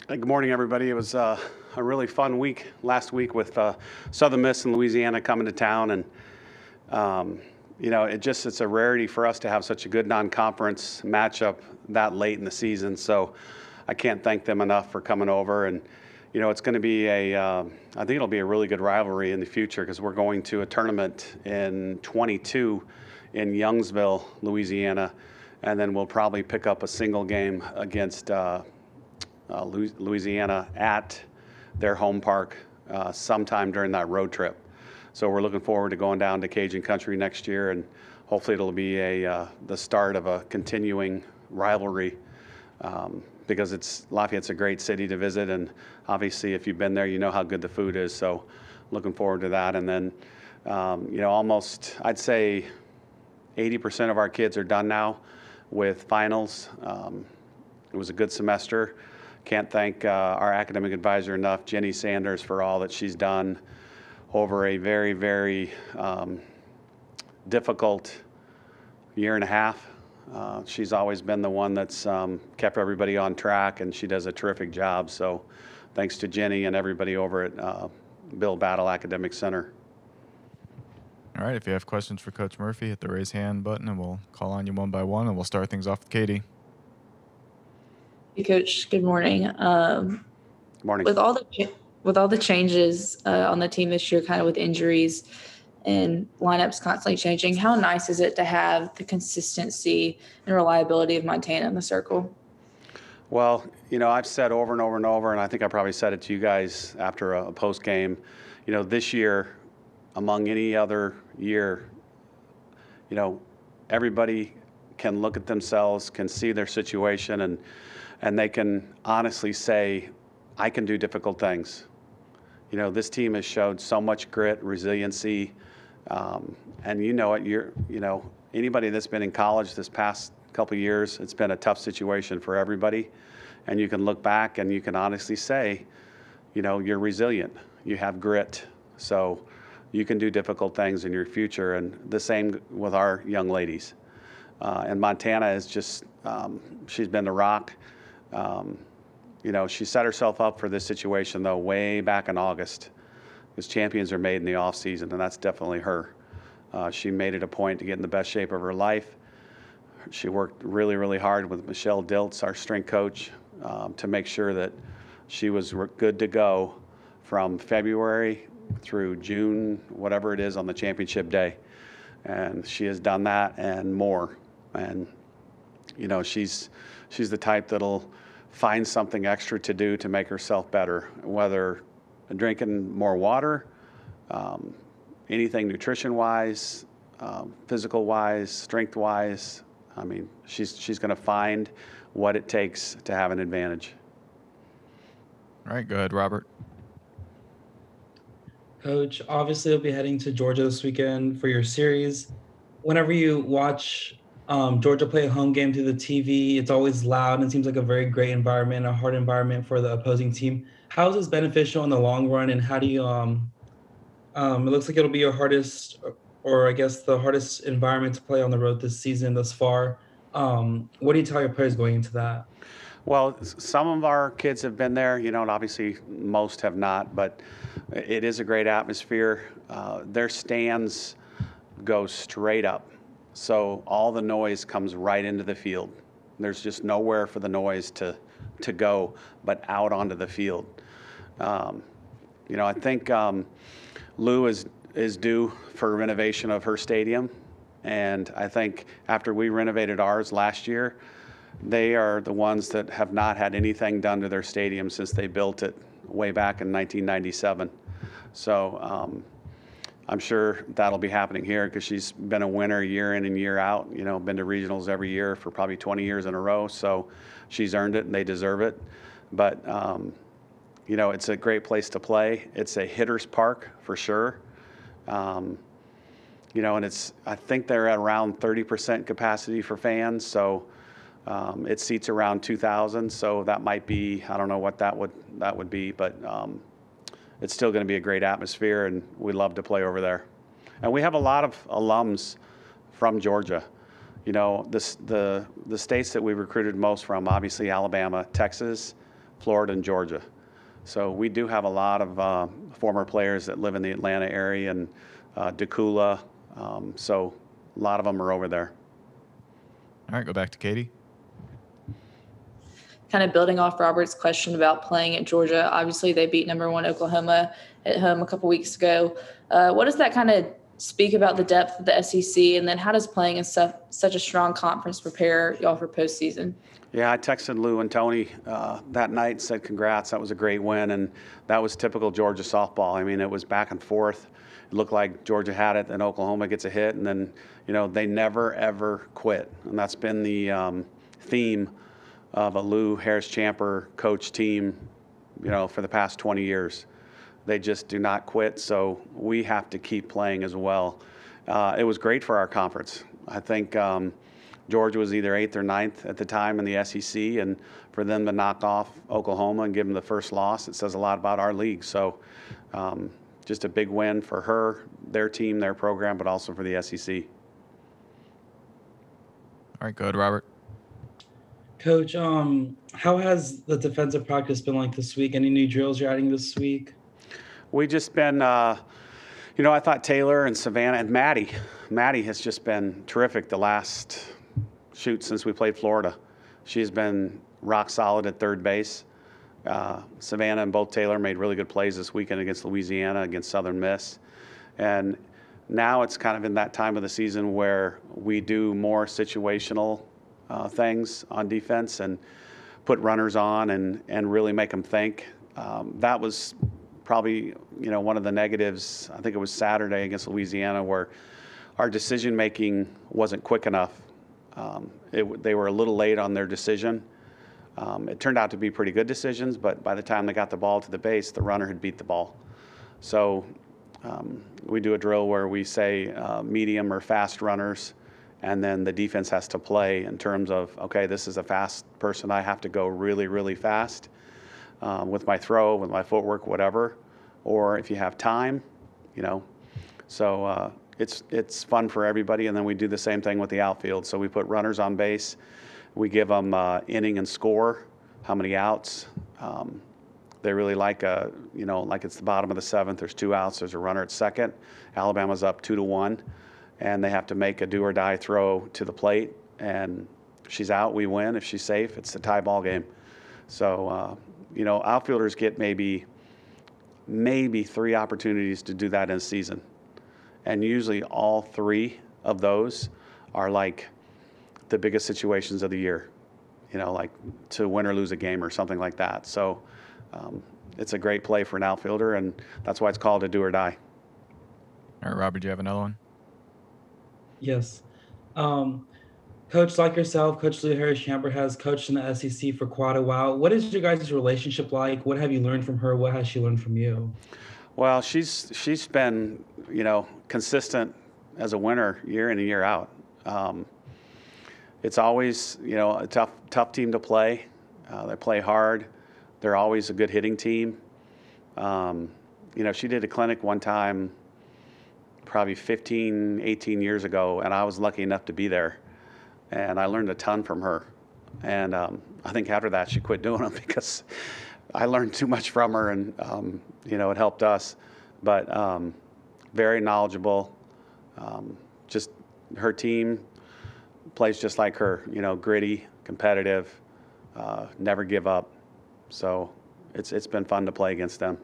Hey, good morning, everybody. It was a really fun week last week with Southern Miss and Louisiana coming to town, and it's a rarity for us to have such a good non-conference matchup that late in the season. So I can't thank them enough for coming over, and it's going to be I think it'll be a really good rivalry in the future because we're going to a tournament in 22 in Youngsville, Louisiana, and then we'll probably pick up a single game against Louisiana at their home park sometime during that road trip. So we're looking forward to going down to Cajun Country next year, and hopefully it'll be the start of a continuing rivalry because Lafayette's a great city to visit, and obviously if you've been there, you know how good the food is. So looking forward to that. And then almost I'd say 80% of our kids are done now with finals. It was a good semester. Can't thank our academic advisor enough, Jenny Sanders, for all that she's done over a very, very difficult year and a half. She's always been the one that's kept everybody on track, and she does a terrific job. So thanks to Jenny and everybody over at Bill Battle Academic Center. All right, if you have questions for Coach Murphy, hit the raise hand button, and we'll call on you one by one, and we'll start things off with Katie. Hey, Coach. Good morning. Good morning. With all the changes on the team this year, kind of with injuries and lineups constantly changing, how nice is it to have the consistency and reliability of Montana in the circle? Well, I've said over and over and over, and I think I probably said it to you guys after a post game. This year, among any other year, everybody can look at themselves, can see their situation, and they can honestly say, I can do difficult things. This team has showed so much grit, resiliency, and anybody that's been in college this past couple of years, it's been a tough situation for everybody. And you can look back and you can honestly say, you're resilient, you have grit, so you can do difficult things in your future. And the same with our young ladies. And Montana is just, she's been the rock. She set herself up for this situation, though, way back in August, because champions are made in the off season, and that's definitely her. She made it a point to get in the best shape of her life. She worked really, really hard with Michelle Diltz, our strength coach, to make sure that she was good to go from February through June, whatever it is, on the championship day. And she has done that and more. And, she's the type that'll find something extra to do to make herself better, whether drinking more water, anything nutrition-wise, physical-wise, strength-wise. I mean, she's going to find what it takes to have an advantage. All right, go ahead, Robert. Coach, obviously you'll be heading to Georgia this weekend for your series. Whenever you watch Georgia play a home game through the TV, it's always loud and seems like a very great environment, a hard environment for the opposing team. How is this beneficial in the long run, and how do you it looks like it'll be your hardest, or I guess the hardest environment to play on the road this season thus far. What do you tell your players going into that? Well, some of our kids have been there, and obviously most have not, but it is a great atmosphere. Their stands go straight up, so all the noise comes right into the field. There's just nowhere for the noise to go but out onto the field. I think Lou is due for renovation of her stadium, and I think after we renovated ours last year, they are the ones that have not had anything done to their stadium since they built it way back in 1997. So I'm sure that'll be happening here because she's been a winner year in and year out, been to regionals every year for probably 20 years in a row. So she's earned it and they deserve it. But, it's a great place to play. It's a hitter's park for sure. And I think they're at around 30% capacity for fans. So it seats around 2,000. So that might be, I don't know what that would be, but it's still going to be a great atmosphere, and we love to play over there. And we have a lot of alums from Georgia. The states that we recruited most from, obviously Alabama, Texas, Florida, and Georgia. So we do have a lot of former players that live in the Atlanta area and Decula. So a lot of them are over there. All right, go back to Katie. Kind of building off Robert's question about playing at Georgia. Obviously, they beat number 1 Oklahoma at home a couple weeks ago. What does that kind of speak about the depth of the SEC, and then how does playing in such a strong conference prepare y'all for postseason? Yeah, I texted Lou and Tony that night and said congrats. That was a great win, and that was typical Georgia softball. I mean, it was back and forth. It looked like Georgia had it, and Oklahoma gets a hit, and then they never ever quit, and that's been the theme of a Lou Harris-Champer coach team, for the past 20 years. They just do not quit, so we have to keep playing as well. It was great for our conference. I think Georgia was either 8th or 9th at the time in the SEC, and for them to knock off Oklahoma and give them the first loss, it says a lot about our league. So just a big win for her, their team, their program, but also for the SEC. All right, go ahead, Robert. Coach, how has the defensive practice been like this week? Any new drills you're adding this week? We just been, I thought Taylor and Savannah and Maddie has just been terrific the last since we played Florida. She's been rock solid at third base. Savannah and both Taylor made really good plays this weekend against Louisiana, against Southern Miss. And now it's kind of in that time of the season where we do more situational things on defense and put runners on and really make them think. That was probably one of the negatives. I think it was Saturday against Louisiana where our decision making wasn't quick enough. They were a little late on their decision. It turned out to be pretty good decisions, but by the time they got the ball to the base, the runner had beat the ball. So we do a drill where we say medium or fast runners, and then the defense has to play in terms of, okay, this is a fast person. I have to go really, really fast with my throw, with my footwork, whatever. Or if you have time, So it's fun for everybody, and then we do the same thing with the outfield. So we put runners on base. We give them inning and score, how many outs. They really like like it's the bottom of the 7th. There's 2 outs. There's a runner at second. Alabama's up 2-1, and they have to make a do or die throw to the plate. And if she's out, we win. If she's safe, it's a tie ball game. So outfielders get maybe 3 opportunities to do that in a season, and usually all 3 of those are like the biggest situations of the year. Like to win or lose a game or something like that. So it's a great play for an outfielder, and that's why it's called a do or die. All right, Robert, do you have another one? Yes. Coach, like yourself, Coach Lou Harris-Champer has coached in the SEC for quite a while. What is your guys' relationship like? What have you learned from her? What has she learned from you? Well, she's been, consistent as a winner year in and year out. It's always, a tough team to play. They play hard. They're always a good hitting team. She did a clinic one time, probably 15, 18 years ago, and I was lucky enough to be there. And I learned a ton from her. And I think after that, she quit doing them because I learned too much from her, and, it helped us. But very knowledgeable. Just her team plays just like her, gritty, competitive, never give up. So it's been fun to play against them.